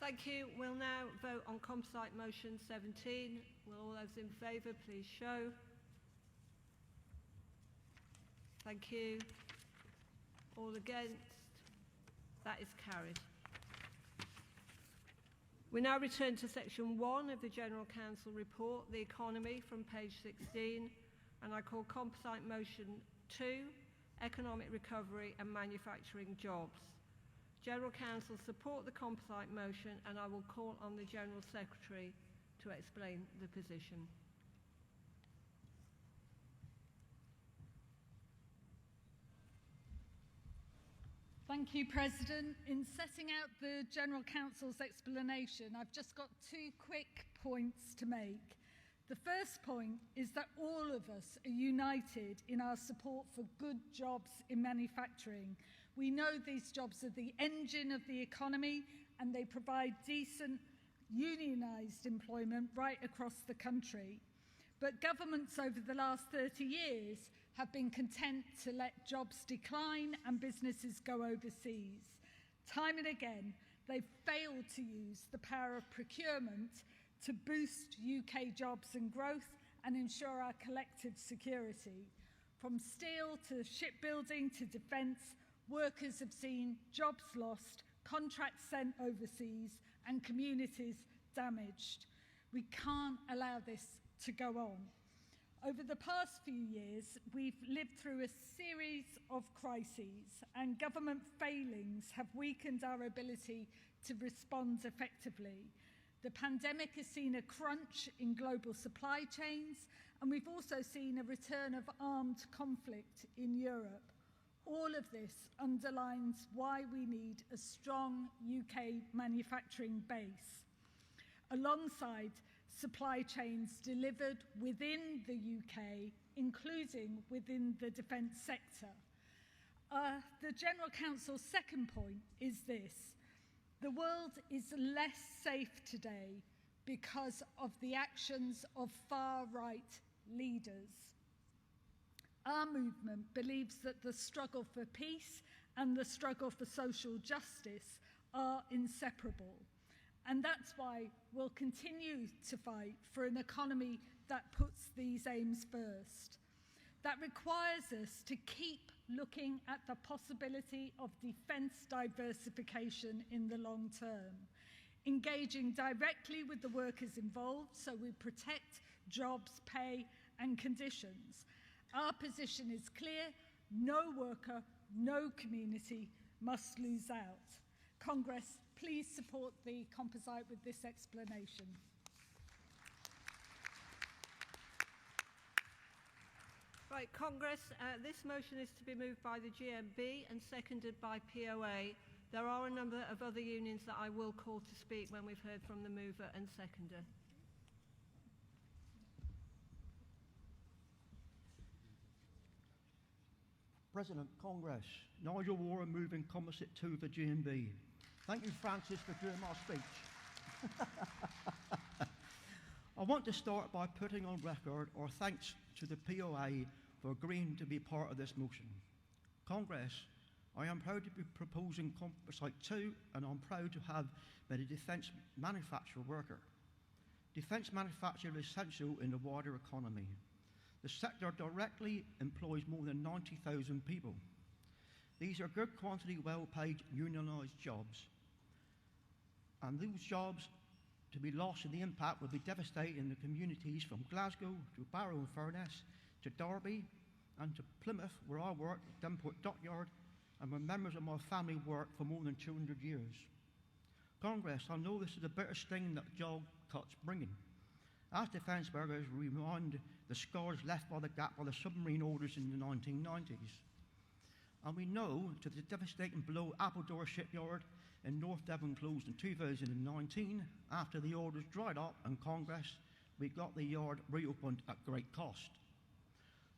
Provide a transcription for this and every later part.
Thank you. We'll now vote on Composite Motion 17. Will all those in favour please show? Thank you. All against? That is carried. We now return to section 1 of the General Council report, the economy, from page 16, and I call Composite Motion 2, economic recovery and manufacturing jobs. General Council support the composite motion, and I will call on the General Secretary to explain the position. Thank you, President. In setting out the General Council's explanation, I've just got 2 quick points to make. The first point is that all of us are united in our support for good jobs in manufacturing. We know these jobs are the engine of the economy and they provide decent unionised employment right across the country. But governments over the last 30 years have been content to let jobs decline and businesses go overseas. Time and again, they've failed to use the power of procurement to boost UK jobs and growth and ensure our collective security. From steel to shipbuilding to defence, workers have seen jobs lost, contracts sent overseas, and communities damaged. We can't allow this to go on. Over the past few years, we've lived through a series of crises, and government failings have weakened our ability to respond effectively. The pandemic has seen a crunch in global supply chains, and we've also seen a return of armed conflict in Europe. All of this underlines why we need a strong UK manufacturing base, alongside supply chains delivered within the UK, including within the defence sector. The General Council's second point is this: the world is less safe today because of the actions of far-right leaders. Our movement believes that the struggle for peace and the struggle for social justice are inseparable. And that's why we'll continue to fight for an economy that puts these aims first. That requires us to keep looking at the possibility of defence diversification in the long term, engaging directly with the workers involved so we protect jobs, pay and conditions. Our position is clear: no worker, no community must lose out. Congress, please support the composite with this explanation. Right, Congress, this motion is to be moved by the GMB and seconded by POA. There are a number of other unions that I will call to speak when we've heard from the mover and seconder. President, Congress, Nigel Warren moving Composite 2 for GMB. Thank you, Francis, for doing my speech. I want to start by putting on record our thanks to the POA for agreeing to be part of this motion. Congress, I am proud to be proposing Composite 2, and I'm proud to have been a defence manufacturer worker. Defence manufacture is essential in the wider economy. The sector directly employs more than 90,000 people. These are good quantity, well-paid, unionised jobs. And those jobs to be lost, and the impact will be devastating in the communities from Glasgow to Barrow and Furness to Derby and to Plymouth, where I work at Denport Dockyard, and where members of my family work for more than 200 years. Congress, I know this is a bitter sting that job cuts bringing. As defence workers, we remind the scars left by the gap by the submarine orders in the 1990s. And we know to the devastating blow Appledore Shipyard in North Devon closed in 2019, after the orders dried up and Congress, we got the yard reopened at great cost.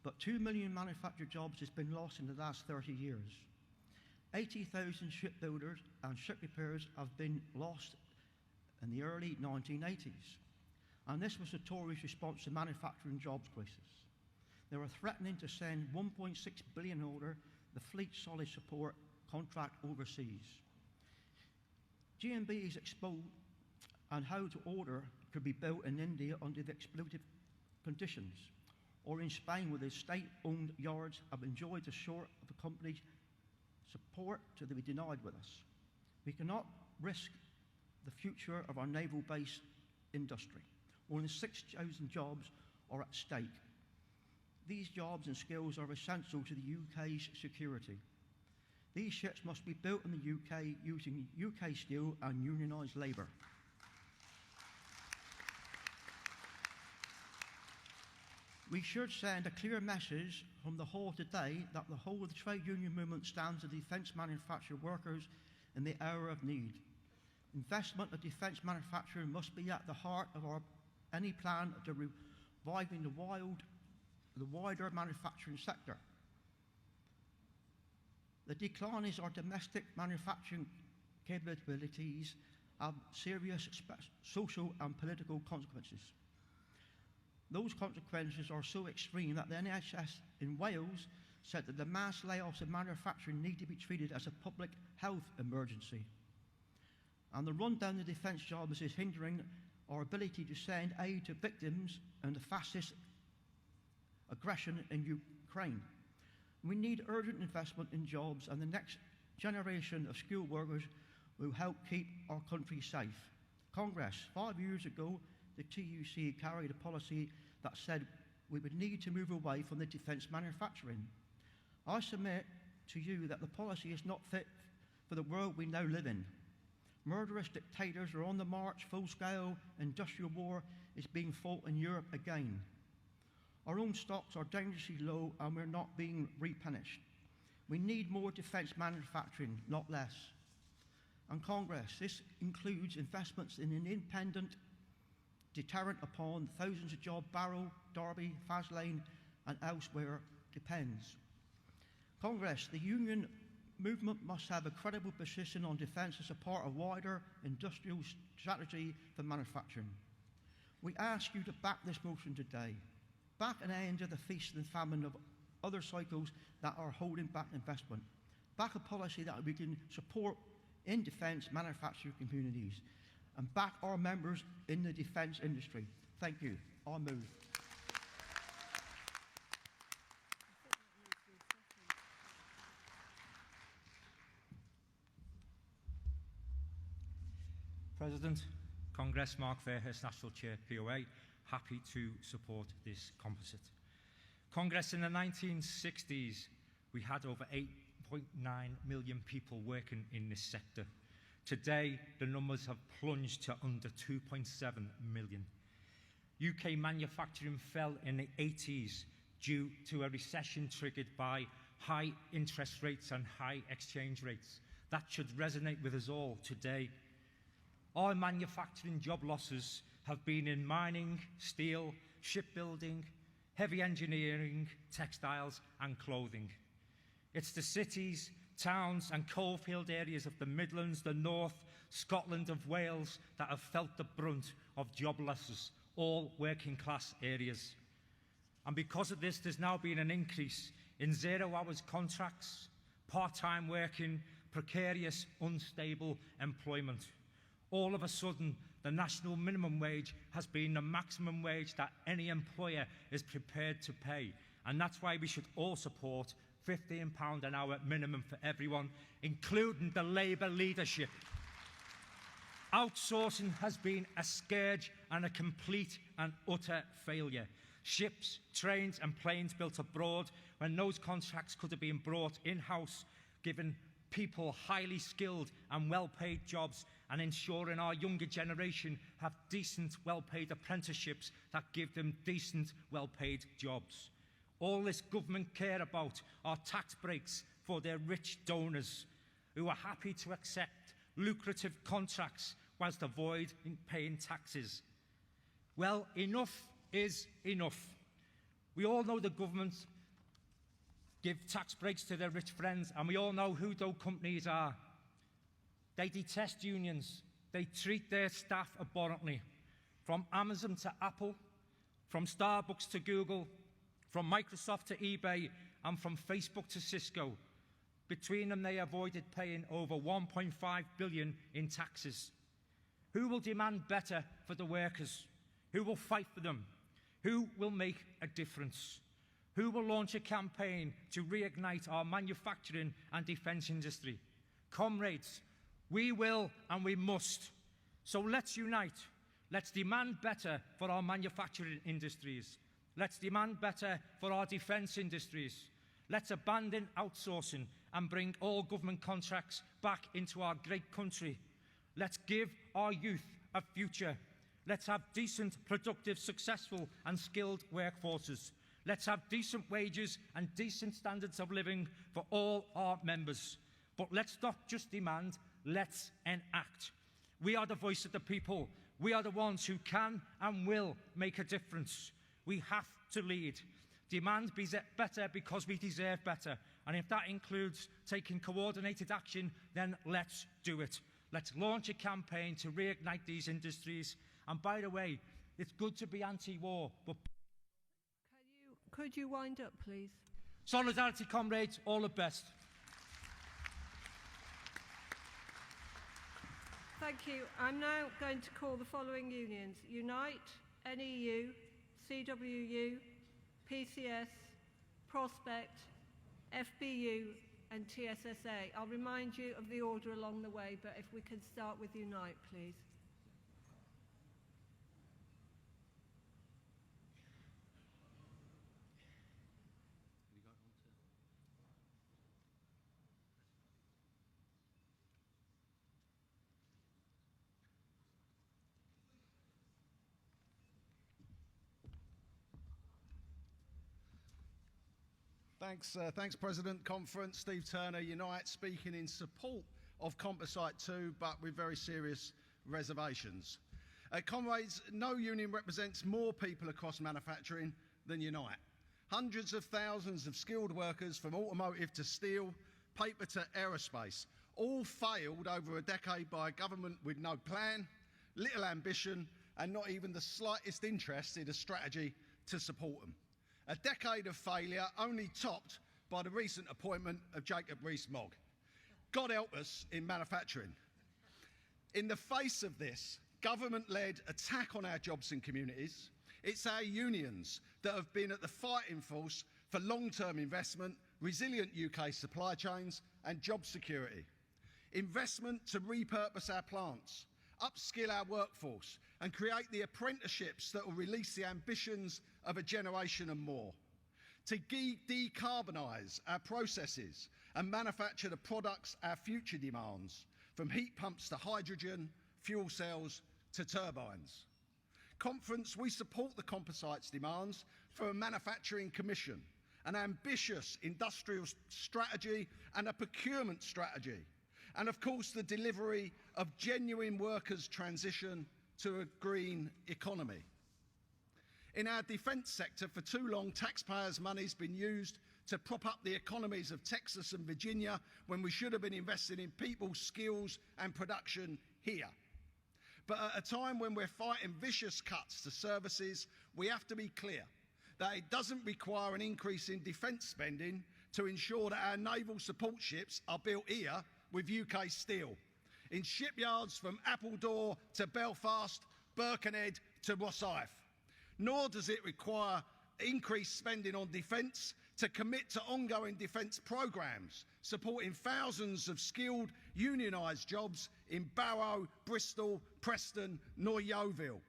But 2 million manufactured jobs has been lost in the last 30 years. 80,000 shipbuilders and ship repairs have been lost in the early 1980s. And this was the Tories' response to manufacturing jobs crisis. They were threatening to send £1.6 billion the Fleet Solid Support contract overseas. GMBs exposed and how to order could be built in India under the exploitative conditions, or in Spain where the state-owned yards have enjoyed the sort of the company's support to be denied with us. We cannot risk the future of our naval-based industry. More than 6,000 jobs are at stake. These jobs and skills are essential to the UK's security. These ships must be built in the UK using UK steel and unionised labour. We should send a clear message from the hall today that the whole of the trade union movement stands with defence manufacturer workers in the hour of need. Investment in defence manufacturing must be at the heart of any plan to reviving the wider manufacturing sector. The decline in our domestic manufacturing capabilities have serious social and political consequences. Those consequences are so extreme that the NHS in Wales said that the mass layoffs in manufacturing need to be treated as a public health emergency. And the rundown of defence jobs is hindering our ability to send aid to victims and the fascist aggression in Ukraine. We need urgent investment in jobs, and the next generation of skilled workers will help keep our country safe. Congress, 5 years ago, the TUC carried a policy that said we would need to move away from the defence manufacturing. I submit to you that the policy is not fit for the world we now live in. Murderous dictators are on the march. Full-scale industrial war is being fought in Europe again. Our own stocks are dangerously low and we're not being replenished. We need more defence manufacturing, not less. And Congress, this includes investments in an independent deterrent upon thousands of jobs Barrow, Derby, Faslane and elsewhere depends. Congress, the union movement must have a credible position on defence as a part of wider industrial strategy for manufacturing. We ask you to back this motion today. Back an end to the feast and famine of other cycles that are holding back investment. Back a policy that we can support in defence manufacturing communities. And back our members in the defence industry. Thank you. I move. President, Congress, Mark Fairhurst, National Chair, POA, happy to support this composite. Congress, in the 1960s, we had over 8.9 million people working in this sector. Today, the numbers have plunged to under 2.7 million. UK manufacturing fell in the 80s due to a recession triggered by high interest rates and high exchange rates. That should resonate with us all today. Our manufacturing job losses have been in mining, steel, shipbuilding, heavy engineering, textiles and clothing. It's the cities, towns and coalfield areas of the Midlands, the North, Scotland and Wales that have felt the brunt of job losses, all working class areas. And because of this, there's now been an increase in 0 hours contracts, part-time working, precarious, unstable employment. All of a sudden, the national minimum wage has been the maximum wage that any employer is prepared to pay. And that's why we should all support £15 an hour minimum for everyone, including the Labour leadership. Outsourcing has been a scourge and a complete and utter failure. Ships, trains and planes built abroad when those contracts could have been brought in-house, giving people highly skilled and well-paid jobs and ensuring our younger generation have decent, well-paid apprenticeships that give them decent, well-paid jobs. All this government care about are tax breaks for their rich donors who are happy to accept lucrative contracts whilst avoiding paying taxes. Well, enough is enough. We all know the government give tax breaks to their rich friends, and we all know who those companies are. They detest unions. They treat their staff abhorrently. From Amazon to Apple, from Starbucks to Google, from Microsoft to eBay, and from Facebook to Cisco. Between them, they avoided paying over 1.5 billion in taxes. Who will demand better for the workers? Who will fight for them? Who will make a difference? Who will launch a campaign to reignite our manufacturing and defence industry? Comrades, we will and we must. So let's unite. Let's demand better for our manufacturing industries. Let's demand better for our defence industries. Let's abandon outsourcing and bring all government contracts back into our great country. Let's give our youth a future. Let's have decent, productive, successful and skilled workforces. Let's have decent wages and decent standards of living for all our members. But let's not just demand, let's enact. We are the voice of the people. We are the ones who can and will make a difference. We have to lead. Demand better because we deserve better. And if that includes taking coordinated action, then let's do it. Let's launch a campaign to reignite these industries. And by the way, it's good to be anti-war, but Could you wind up, please? solidarity, comrades, all the best. Thank you. I'm now going to call the following unions: Unite, NEU, CWU, PCS, Prospect, FBU and TSSA. I'll remind you of the order along the way, but if we could start with Unite, please. Thanks, President. Conference, Steve Turner, Unite, speaking in support of Composite 2, but with very serious reservations. Comrades, no union represents more people across manufacturing than Unite. Hundreds of thousands of skilled workers from automotive to steel, paper to aerospace, all failed over a decade by a government with no plan, little ambition, and not even the slightest interest in a strategy to support them. A decade of failure only topped by the recent appointment of Jacob Rees-Mogg. God help us in manufacturing. In the face of this government-led attack on our jobs and communities, it's our unions that have been at the fighting force for long-term investment, resilient UK supply chains and job security. Investment to repurpose our plants, upskill our workforce and create the apprenticeships that will release the ambitions of a generation and more. To decarbonise our processes and manufacture the products our future demands, from heat pumps to hydrogen, fuel cells to turbines. Conference, we support the Composite's demands for a manufacturing commission, an ambitious industrial strategy and a procurement strategy, and of course the delivery of genuine workers' transition to a green economy. In our defence sector, for too long, taxpayers' money's been used to prop up the economies of Texas and Virginia when we should have been investing in people's skills and production here. But at a time when we're fighting vicious cuts to services, we have to be clear that it doesn't require an increase in defence spending to ensure that our naval support ships are built here with UK steel, in shipyards from Appledore to Belfast, Birkenhead to Rosyth. Nor does it require increased spending on defence to commit to ongoing defence programmes, supporting thousands of skilled unionised jobs in Barrow, Bristol, Preston, nor Yeovil.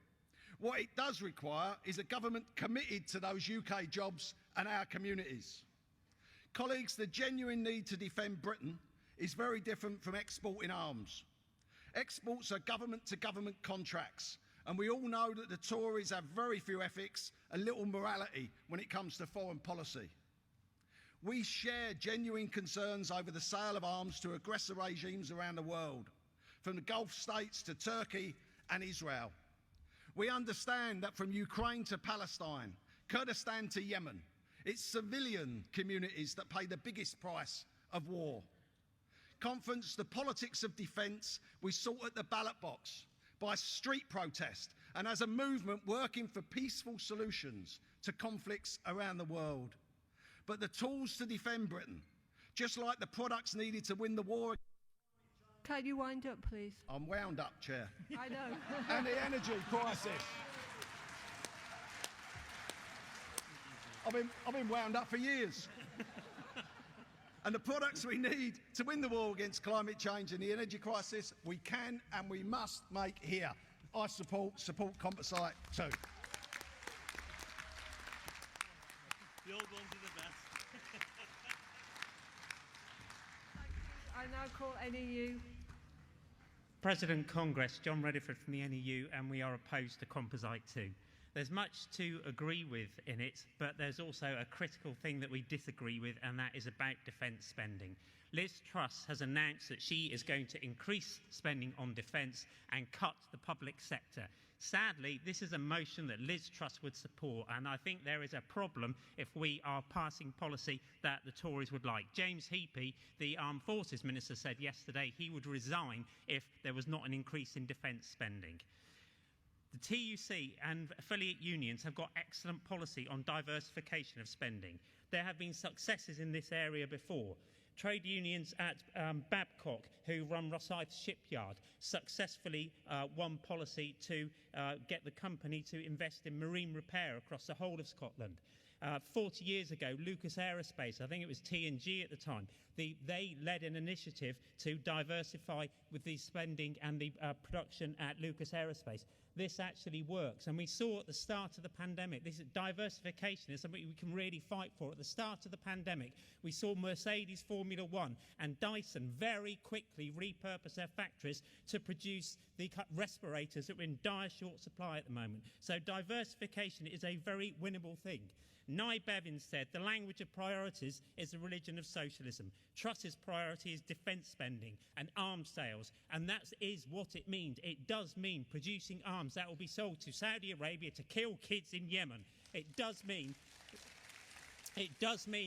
What it does require is a government committed to those UK jobs and our communities. Colleagues, the genuine need to defend Britain is very different from exporting arms. Exports are government-to-government contracts, and we all know that the Tories have very few ethics and little morality when it comes to foreign policy. We share genuine concerns over the sale of arms to aggressor regimes around the world, from the Gulf states to Turkey and Israel. We understand that from Ukraine to Palestine, Kurdistan to Yemen, it's civilian communities that pay the biggest price of war. Conference, the politics of defence we sought at the ballot box, by street protest and as a movement working for peaceful solutions to conflicts around the world. But the tools to defend Britain, Just like the products needed to win the war. Can you wind up, please? I'm wound up, Chair. I know. And the energy crisis. I've been wound up for years. And the products we need to win the war against climate change and the energy crisis, we can and we must make here. I support Composite 2. The old ones are the best. I now call NEU. President Congress, John Rediford from the NEU, and we are opposed to Composite 2. There's much to agree with in it, but there's also a critical thing that we disagree with, and that is about defence spending. Liz Truss has announced that she is going to increase spending on defence and cut the public sector. Sadly, this is a motion that Liz Truss would support, and I think there is a problem if we are passing policy that the Tories would like. James Heappey, the Armed Forces Minister, said yesterday he would resign if there was not an increase in defence spending. The TUC and affiliate unions have got excellent policy on diversification of spending. There have been successes in this area before. Trade unions at Babcock, who run Rosyth Shipyard, successfully won policy to get the company to invest in marine repair across the whole of Scotland. 40 years ago, Lucas Aerospace, I think it was T&G at the time, they led an initiative to diversify with the spending and the production at Lucas Aerospace. This actually works, and we saw at the start of the pandemic, this diversification is something we can really fight for. At the start of the pandemic, we saw Mercedes Formula One and Dyson very quickly repurpose their factories to produce the respirators that were in dire short supply at the moment. So diversification is a very winnable thing. Nye Bevins said the language of priorities is the religion of socialism. Truss's priority is defence spending and arms sales, and that is what it means. It does mean producing arms that will be sold to Saudi Arabia to kill kids in Yemen. It does mean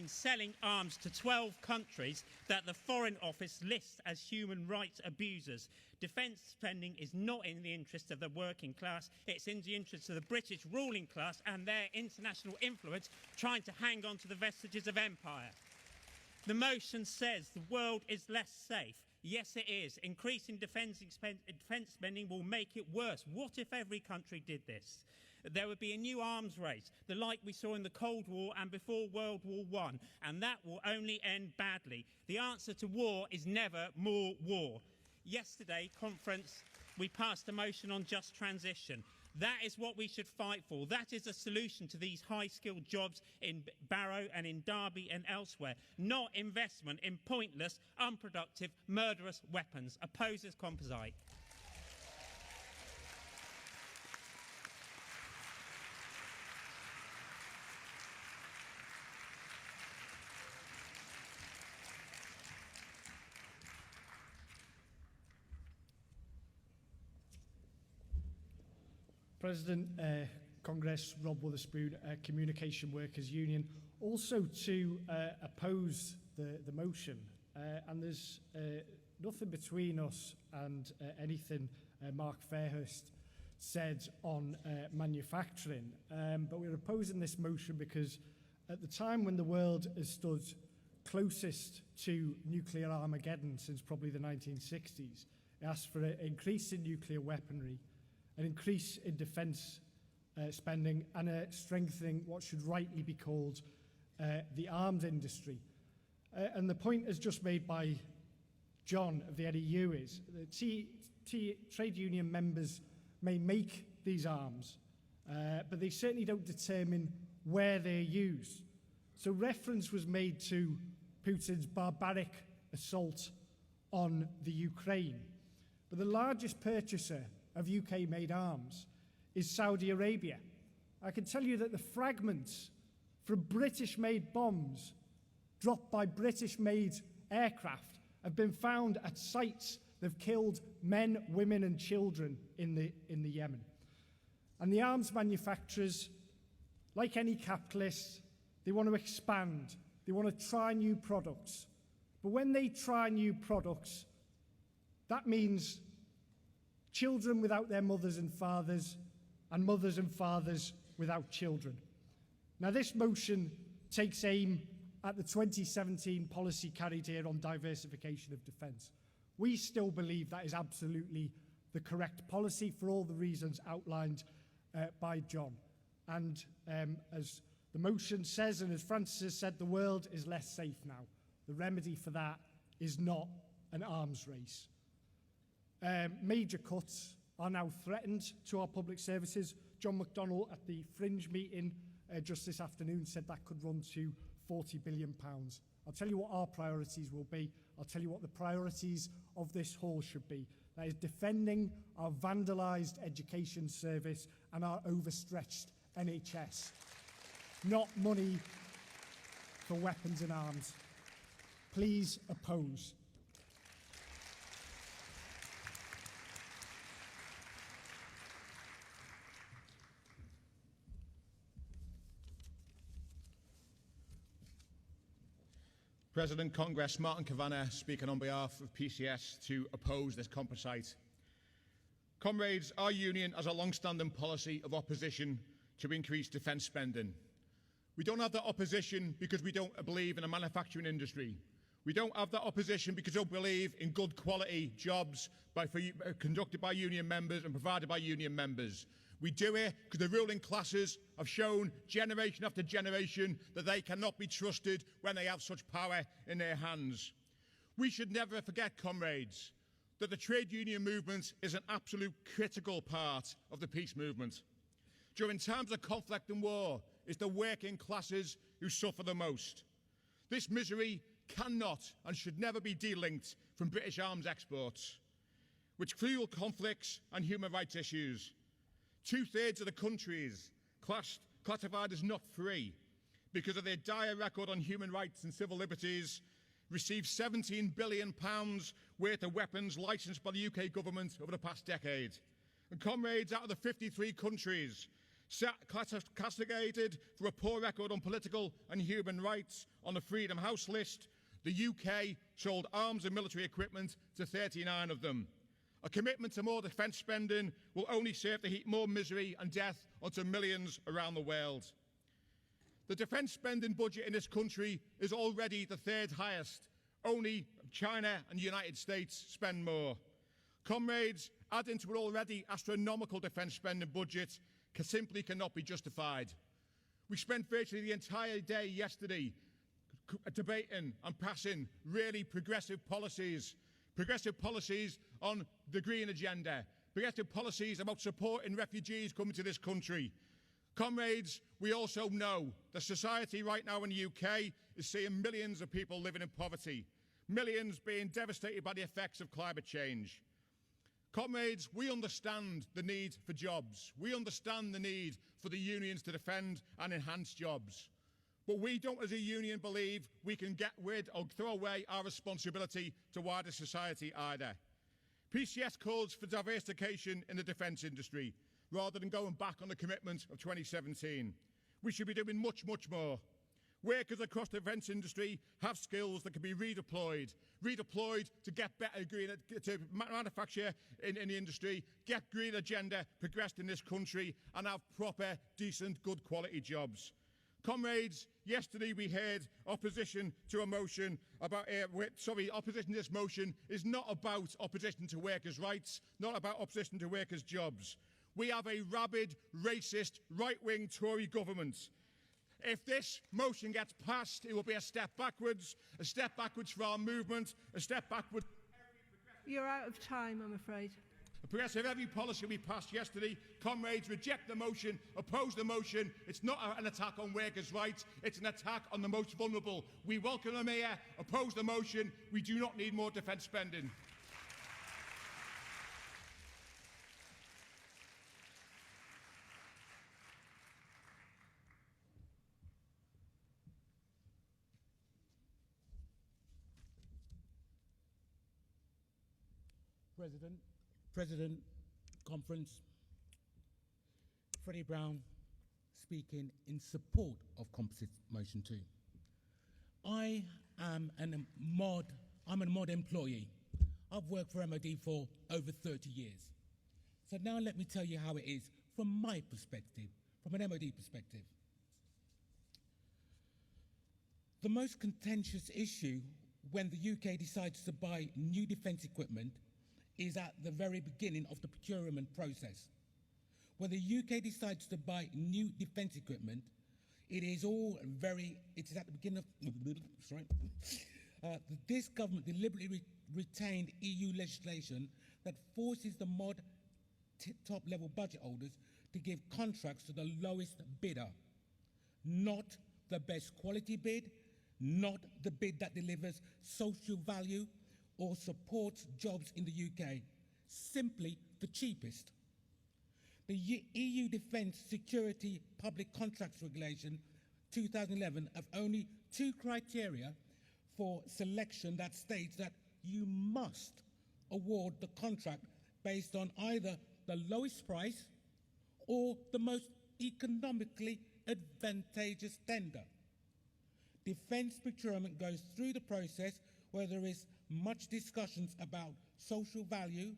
selling arms to 12 countries that the Foreign Office lists as human rights abusers. Defence spending is not in the interest of the working class, it's in the interest of the British ruling class and their international influence trying to hang on to the vestiges of empire. The motion says the world is less safe. Yes, it is. Increasing defence spending will make it worse. What if every country did this? There would be a new arms race, the like we saw in the Cold War and before World War I, and that will only end badly. The answer to war is never more war. Yesterday, conference, we passed a motion on just transition. That is what we should fight for. That is a solution to these high-skilled jobs in Barrow and in Derby and elsewhere, not investment in pointless, unproductive, murderous weapons. Opposes Composite. President, Congress, Rob Witherspoon, Communication Workers Union, also to oppose the motion. And there's nothing between us and anything Mark Fairhurst said on manufacturing. But we're opposing this motion because at the time when the world has stood closest to nuclear Armageddon since probably the 1960s, it asked for an increase in nuclear weaponry, an increase in defence spending, and a strengthening what should rightly be called the arms industry. And the point as just made by John of the NEU is that trade union members may make these arms, but they certainly don't determine where they're used. So reference was made to Putin's barbaric assault on the Ukraine. But the largest purchaser of UK-made arms is Saudi Arabia. I can tell you that the fragments from British-made bombs dropped by British-made aircraft have been found at sites that have killed men, women and children in the Yemen. And the arms manufacturers, like any capitalists, they want to expand. They want to try new products. But when they try new products, that means children without their mothers and fathers, and mothers and fathers without children. Now, this motion takes aim at the 2017 policy carried here on diversification of defence. We still believe that is absolutely the correct policy for all the reasons outlined by John. And as the motion says, and as Francis has said, the world is less safe now. The remedy for that is not an arms race. Major cuts are now threatened to our public services. John McDonnell at the Fringe meeting just this afternoon said that could run to £40 billion. I'll tell you what our priorities will be. I'll tell you what the priorities of this hall should be. That is defending our vandalised education service and our overstretched NHS. Not money for weapons and arms. Please oppose. President Congress, Martin Kavanagh speaking on behalf of PCS to oppose this composite. Comrades, our union has a long-standing policy of opposition to increased defence spending. We don't have that opposition because we don't believe in a manufacturing industry. We don't have that opposition because we don't believe in good quality jobs conducted by union members and provided by union members. We do it because the ruling classes have shown generation after generation that they cannot be trusted when they have such power in their hands. We should never forget, comrades, that the trade union movement is an absolute critical part of the peace movement. During times of conflict and war, it's the working classes who suffer the most. This misery cannot and should never be delinked from British arms exports, which fuel conflicts and human rights issues. 2/3 of the countries classified as not free because of their dire record on human rights and civil liberties received £17 billion worth of weapons licensed by the UK government over the past decade. And comrades, out of the 53 countries castigated for a poor record on political and human rights on the Freedom House list, the UK sold arms and military equipment to 39 of them. A commitment to more defence spending will only serve to heap more misery and death onto millions around the world. The defence spending budget in this country is already the third highest. Only China and the United States spend more. Comrades, adding to an already astronomical defence spending budget simply cannot be justified. We spent virtually the entire day yesterday debating and passing really progressive policies on the green agenda, progressive policies about supporting refugees coming to this country. Comrades, we also know that society right now in the UK is seeing millions of people living in poverty, millions being devastated by the effects of climate change. Comrades, we understand the need for jobs. We understand the need for the unions to defend and enhance jobs. But we don't, as a union, believe we can get rid or throw away our responsibility to wider society either. PCS calls for diversification in the defence industry, rather than going back on the commitment of 2017. We should be doing much, much more. Workers across the defence industry have skills that can be redeployed to get better green, to manufacture in the industry, get green agenda progressed in this country, and have proper, decent, good quality jobs. Comrades, yesterday we heard opposition to a motion about, opposition to this motion is not about opposition to workers' rights, not about opposition to workers' jobs. We have a rabid, racist, right-wing Tory government. If this motion gets passed, it will be a step backwards for our movement, a step backwards. You're out of time, I'm afraid. A progressive every policy we passed yesterday. Comrades, reject the motion, oppose the motion. It's not an attack on workers' rights, it's an attack on the most vulnerable. We welcome the mayor, oppose the motion. We do not need more defence spending. President, Conference, Freddie Brown speaking in support of Composite Motion 2. I'm a mod employee. I've worked for MOD for over 30 years. So now let me tell you how it is from my perspective, from an MOD perspective. The most contentious issue when the UK decides to buy new defence equipment is at the very beginning of the procurement process. When the UK decides to buy new defence equipment, it is at the beginning of, this government deliberately retained EU legislation that forces the mod top level budget holders to give contracts to the lowest bidder, not the best quality bid, not the bid that delivers social value or supports jobs in the UK, simply the cheapest. The EU Defence Security Public Contracts Regulation 2011 have only two criteria for selection that states that you must award the contract based on either the lowest price or the most economically advantageous tender. Defence procurement goes through the process where there is much discussions about social value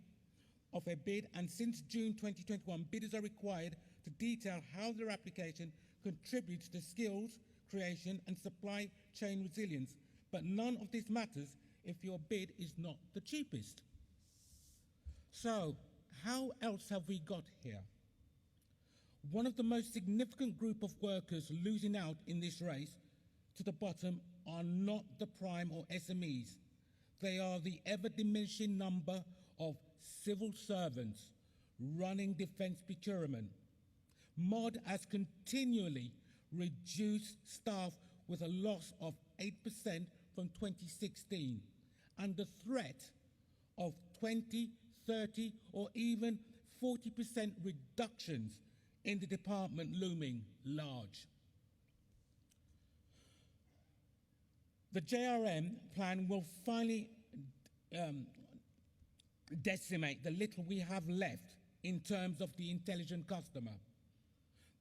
of a bid, and since June 2021, bidders are required to detail how their application contributes to skills creation and supply chain resilience. But none of this matters if your bid is not the cheapest. So, how else have we got here? One of the most significant group of workers losing out in this race to the bottom are not the prime or SMEs. They are the ever-diminishing number of civil servants running defence procurement. MOD has continually reduced staff with a loss of 8% from 2016, and the threat of 20, 30 or even 40% reductions in the department looming large. The JRM plan will finally decimate the little we have left in terms of the intelligent customer.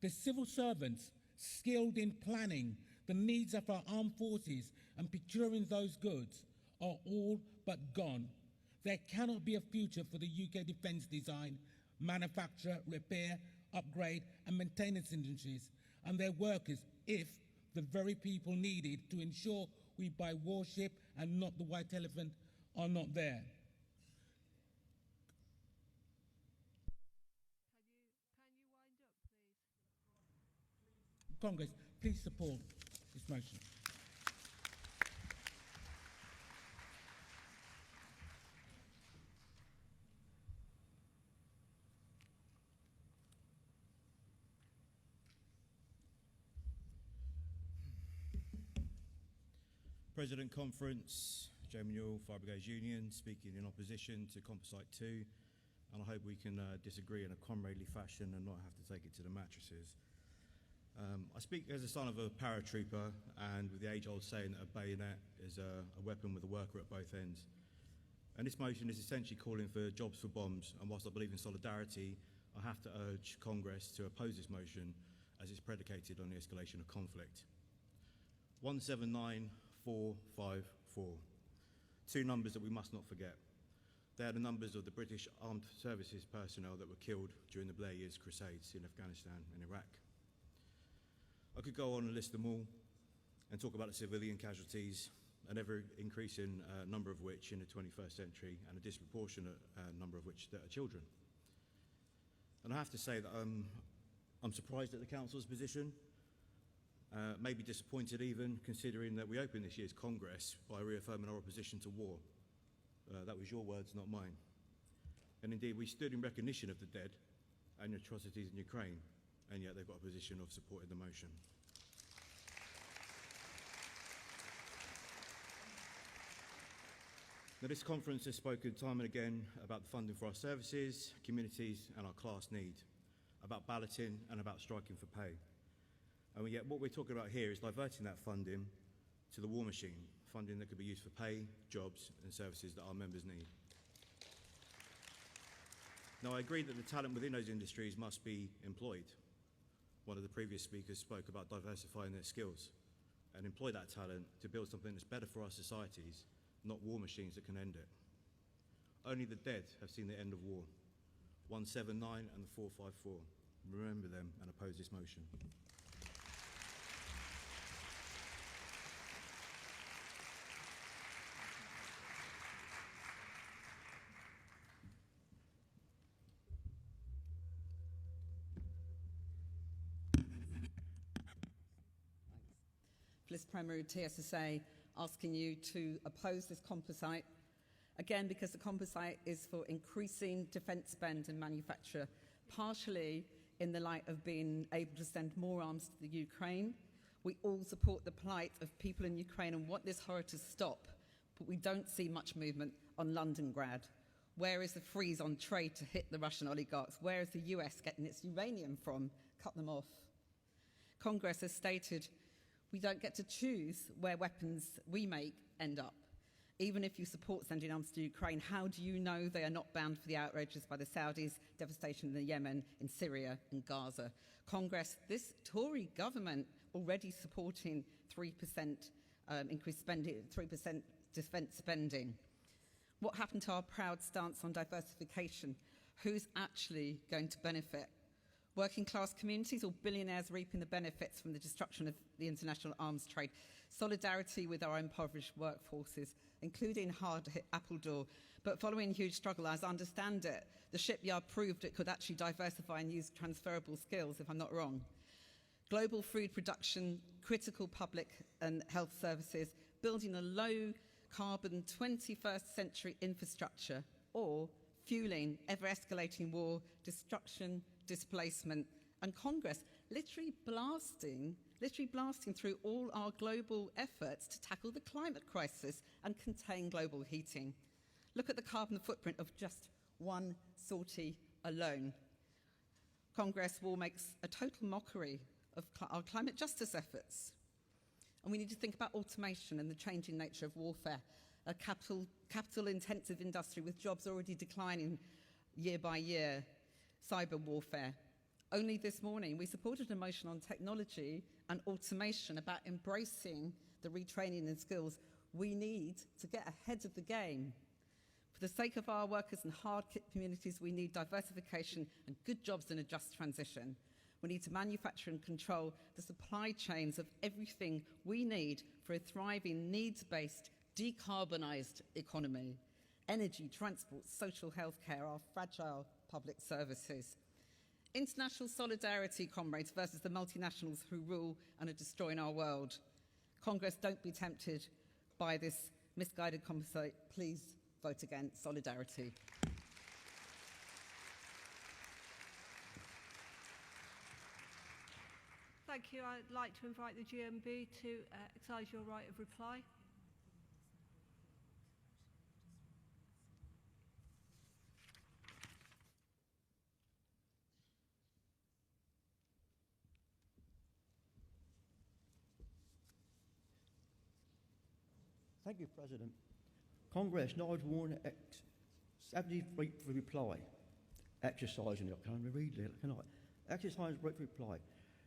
The civil servants skilled in planning the needs of our armed forces and procuring those goods are all but gone. There cannot be a future for the UK defence design, manufacture, repair, upgrade and maintenance industries and their workers if the very people needed to ensure we buy warship and not the white elephant are not there. Congress, please support this motion. President Conference, Joe Newell, Fire Brigades Union, speaking in opposition to Composite 2, and I hope we can disagree in a comradely fashion and not have to take it to the mattresses. I speak as the son of a paratrooper, and with the age-old saying that a bayonet is a weapon with a worker at both ends. And this motion is essentially calling for jobs for bombs, and whilst I believe in solidarity, I have to urge Congress to oppose this motion as it's predicated on the escalation of conflict. 179454. Two numbers that we must not forget. They are the numbers of the British Armed Services personnel that were killed during the Blair Years crusades in Afghanistan and Iraq. I could go on and list them all and talk about the civilian casualties, an ever-increasing number of which in the 21st century, and a disproportionate number of which that are children. And I have to say that I'm surprised at the Council's position, maybe disappointed even, considering that we opened this year's Congress by reaffirming our opposition to war. That was your words, not mine. And indeed, we stood in recognition of the dead and the atrocities in Ukraine, and yet they've got a position of supporting the motion. Now, this conference has spoken time and again about the funding for our services, communities and our class need, about balloting and about striking for pay. And yet what we're talking about here is diverting that funding to the war machine, funding that could be used for pay, jobs and services that our members need. Now, I agree that the talent within those industries must be employed. One of the previous speakers spoke about diversifying their skills and employ that talent to build something that's better for our societies, not war machines that can end it. Only the dead have seen the end of war. 179 and the 454. Remember them and oppose this motion. Bliss Premier TSSA, asking you to oppose this composite. Again, because the composite is for increasing defence spend and manufacture, partially in the light of being able to send more arms to the Ukraine. We all support the plight of people in Ukraine and want this horror to stop, but we don't see much movement on Londongrad. Where is the freeze on trade to hit the Russian oligarchs? Where is the US getting its uranium from? Cut them off. Congress has stated we don't get to choose where weapons we make end up. Even if you support sending arms to Ukraine, how do you know they are not bound for the outrages by the Saudis, devastation in the Yemen, in Syria and Gaza? Congress, this Tory government already supporting 3% increased spending, 3% defence spending. What happened to our proud stance on diversification? Who's actually going to benefit? Working class communities or billionaires reaping the benefits from the destruction of the international arms trade? Solidarity with our impoverished workforces, including hard-hit Appledore. But following huge struggle, as I understand it, the shipyard proved it could actually diversify and use transferable skills, if I'm not wrong. Global food production, critical public and health services, building a low-carbon 21st century infrastructure, or fueling ever-escalating war, destruction, displacement, and Congress literally blasting through all our global efforts to tackle the climate crisis and contain global heating. Look at the carbon footprint of just one sortie alone. Congress will make a total mockery of our climate justice efforts. And we need to think about automation and the changing nature of warfare, a capital-intensive industry with jobs already declining year by year, cyber warfare. Only this morning, we supported a motion on technology and automation about embracing the retraining and skills we need to get ahead of the game. For the sake of our workers and hard-hit communities, we need diversification and good jobs in a just transition. We need to manufacture and control the supply chains of everything we need for a thriving, needs-based, decarbonised economy. Energy, transport, social health care, our fragile public services. International solidarity, comrades, versus the multinationals who rule and are destroying our world. Congress, don't be tempted by this misguided composite. Please vote against solidarity. Thank you. I'd like to invite the GMB to exercise your right of reply. Thank you, President. Congress now has won 70 right for reply. Exercising it. Can I read it? Can I? Exercise right for reply.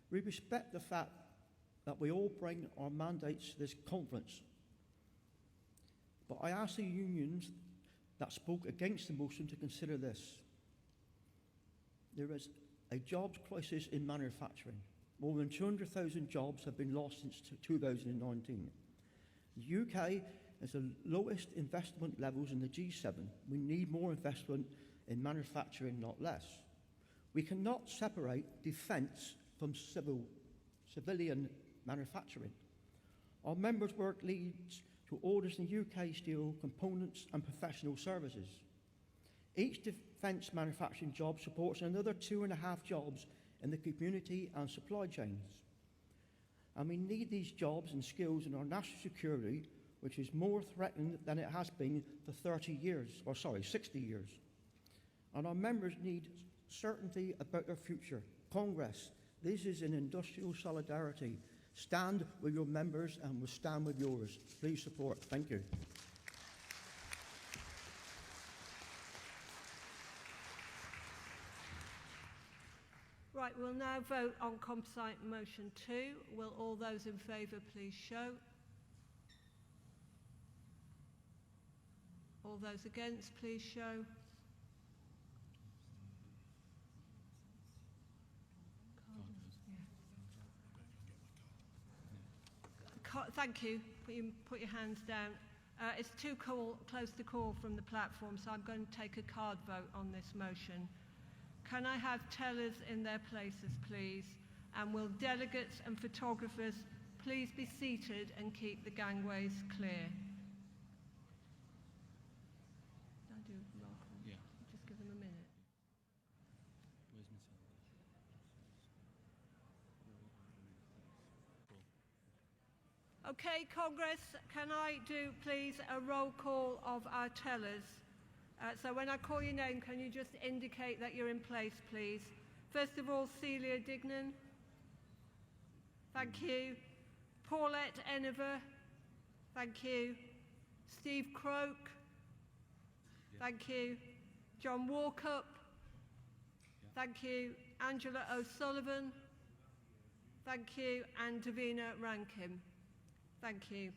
We respect the fact that we all bring our mandates to this conference. But I ask the unions that spoke against the motion to consider this. There is a jobs crisis in manufacturing. More than 200,000 jobs have been lost since 2019. The UK has the lowest investment levels in the G7. We need more investment in manufacturing, not less. We cannot separate defence from civilian manufacturing. Our members' work leads to orders in UK steel, components and professional services. Each defence manufacturing job supports another 2.5 jobs in the community and supply chains. And we need these jobs and skills in our national security, which is more threatened than it has been for 60 years. And our members need certainty about their future. Congress, this is an industrial solidarity. Stand with your members and we'll stand with yours. Please support. Thank you. Right, we'll now vote on Composite Motion 2. Will all those in favour please show? All those against please show. Thank you. Put your hands down. It's too close to call from the platform, so I'm going to take a card vote on this motion. Can I have tellers in their places, please? And will delegates and photographers please be seated and keep the gangways clear. Did I do a roll call? Yeah. Just give them a minute. Where's my son? Okay, Congress, can I do, please, a roll call of our tellers? So when I call your name, can you just indicate that you're in place, please? First of all, Celia Dignan. Thank you. Paulette Eniver. Thank you. Steve Croak. Thank you. John Walkup. Thank you. Angela O'Sullivan. Thank you. And Davina Rankin. Thank you.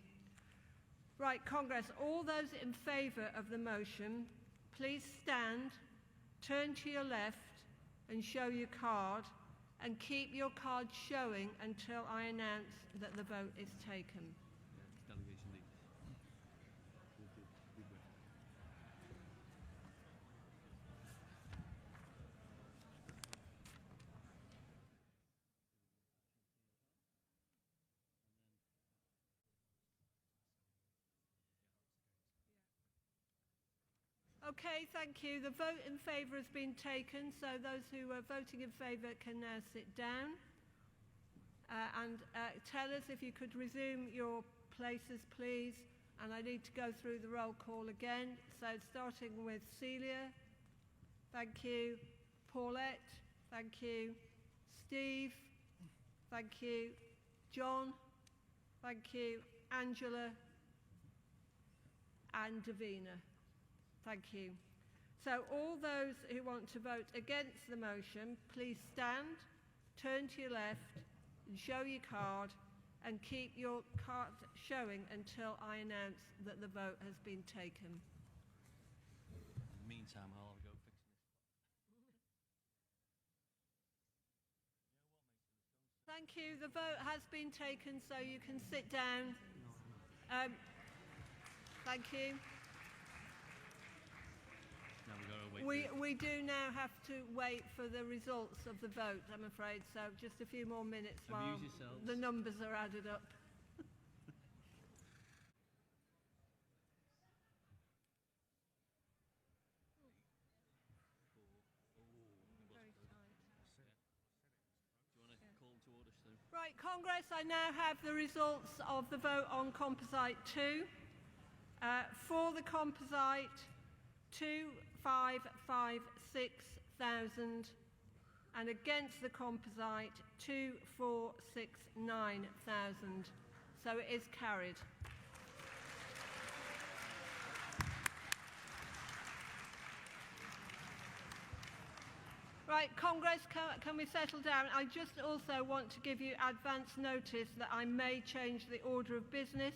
Right, Congress, all those in favour of the motion, please stand, turn to your left and show your card, and keep your card showing until I announce that the vote is taken. Delegation lead. Okay, thank you. The vote in favour has been taken, so those who are voting in favour can now sit down. Tell us if you could resume your places, please. And I need to go through the roll call again. So starting with Celia. Thank you. Paulette. Thank you. Steve. Thank you. John. Thank you. Angela. And Davina. Thank you. So all those who want to vote against the motion, please stand, turn to your left, and show your card, and keep your card showing until I announce that the vote has been taken. In the meantime, I'll go fix this. Thank you. The vote has been taken, so you can sit down. Thank you. Now we gotta wait. We do now have to wait for the results of the vote, I'm afraid, so just a few more minutes while Amuse yourselves. the numbers are added up. Do you want to call them to order, Stu? Right, Congress, I now have the results of the vote on Composite 2. For the Composite, 2,556,000, and against the Composite, 2,469,000. So it is carried. Right, Congress, can we settle down? I just also want to give you advance notice that I may change the order of business.